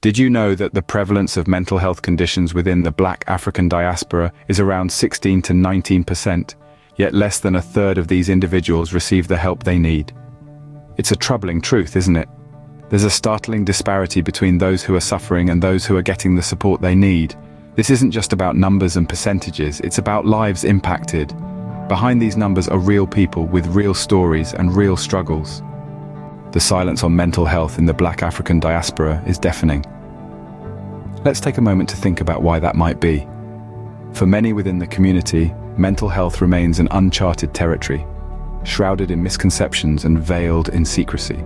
Did you know that the prevalence of mental health conditions within the Black African diaspora is around 16 to 19%, yet less than a third of these individuals receive the help they need? It's a troubling truth, isn't it? There's a startling disparity between those who are suffering and those who are getting the support they need. This isn't just about numbers and percentages, it's about lives impacted. Behind these numbers are real people with real stories and real struggles. The silence on mental health in the Black African diaspora is deafening. Let's take a moment to think about why that might be. For many within the community, mental health remains an uncharted territory, shrouded in misconceptions and veiled in secrecy.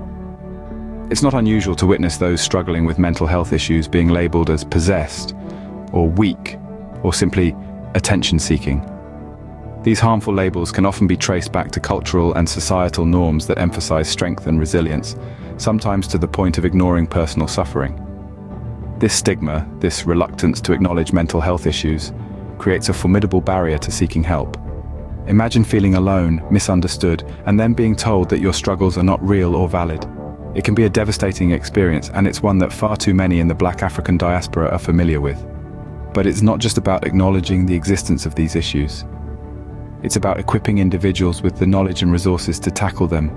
It's not unusual to witness those struggling with mental health issues being labeled as possessed, or weak, or simply attention-seeking. These harmful labels can often be traced back to cultural and societal norms that emphasize strength and resilience, sometimes to the point of ignoring personal suffering. This stigma, this reluctance to acknowledge mental health issues, creates a formidable barrier to seeking help. Imagine feeling alone, misunderstood, and then being told that your struggles are not real or valid. It can be a devastating experience, and it's one that far too many in the Black African diaspora are familiar with. But it's not just about acknowledging the existence of these issues. It's about equipping individuals with the knowledge and resources to tackle them.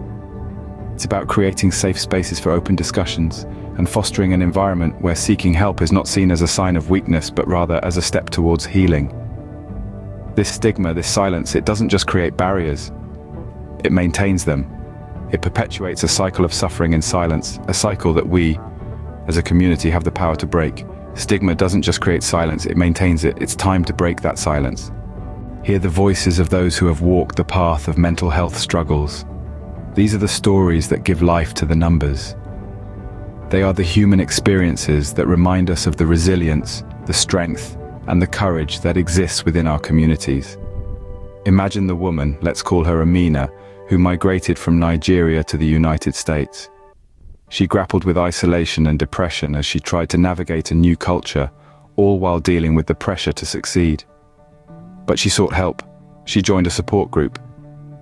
It's about creating safe spaces for open discussions and fostering an environment where seeking help is not seen as a sign of weakness, but rather as a step towards healing. This stigma, this silence, it doesn't just create barriers, it maintains them. It perpetuates a cycle of suffering in silence, a cycle that we, as a community, have the power to break. Stigma doesn't just create silence, it maintains it. It's time to break that silence. Hear the voices of those who have walked the path of mental health struggles. These are the stories that give life to the numbers. They are the human experiences that remind us of the resilience, the strength, and the courage that exists within our communities. Imagine the woman, let's call her Amina, who migrated from Nigeria to the United States. She grappled with isolation and depression as she tried to navigate a new culture, all while dealing with the pressure to succeed. But she sought help, she joined a support group,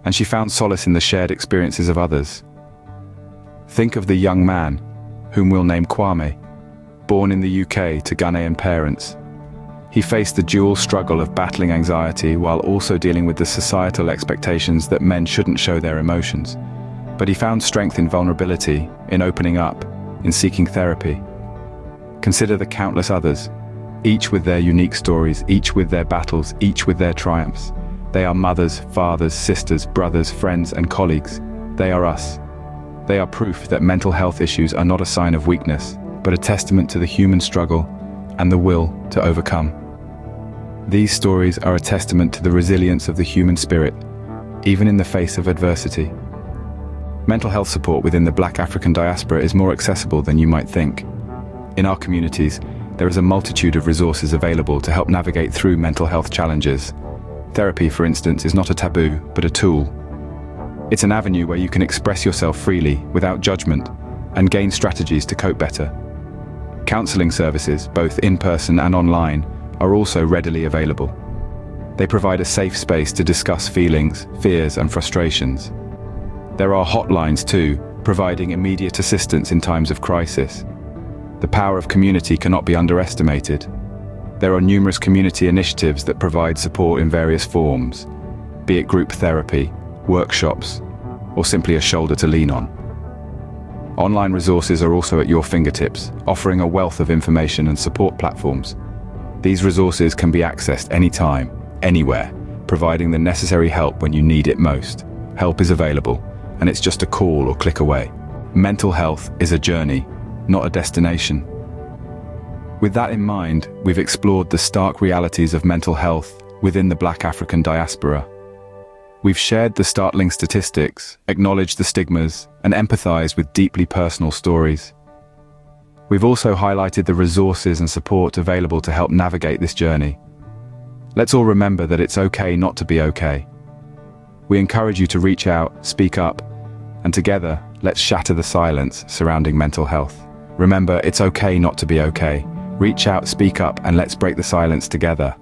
and she found solace in the shared experiences of others. Think of the young man, whom we'll name Kwame, born in the UK to Ghanaian parents. He faced the dual struggle of battling anxiety while also dealing with the societal expectations that men shouldn't show their emotions. But he found strength in vulnerability, in opening up, in seeking therapy. Consider the countless others, each with their unique stories, each with their battles, each with their triumphs. They are mothers, fathers, sisters, brothers, friends, and colleagues. They are us. They are proof that mental health issues are not a sign of weakness, but a testament to the human struggle and the will to overcome. These stories are a testament to the resilience of the human spirit, even in the face of adversity. Mental health support within the Black African diaspora is more accessible than you might think. In our communities, there is a multitude of resources available to help navigate through mental health challenges. Therapy, for instance, is not a taboo, but a tool. It's an avenue where you can express yourself freely, without judgment, and gain strategies to cope better. Counseling services, both in person and online, are also readily available. They provide a safe space to discuss feelings, fears, and frustrations. There are hotlines too, providing immediate assistance in times of crisis. The power of community cannot be underestimated. There are numerous community initiatives that provide support in various forms, be it group therapy, workshops, or simply a shoulder to lean on. Online resources are also at your fingertips, offering a wealth of information and support platforms. These resources can be accessed anytime, anywhere, providing the necessary help when you need it most. Help is available, and it's just a call or click away. Mental health is a journey, not a destination. With that in mind, we've explored the stark realities of mental health within the Black African diaspora. We've shared the startling statistics, acknowledged the stigmas, and empathized with deeply personal stories. We've also highlighted the resources and support available to help navigate this journey. Let's all remember that it's okay not to be okay. We encourage you to reach out, speak up, and together, let's shatter the silence surrounding mental health. Remember, it's okay not to be okay. Reach out, speak up, and let's break the silence together.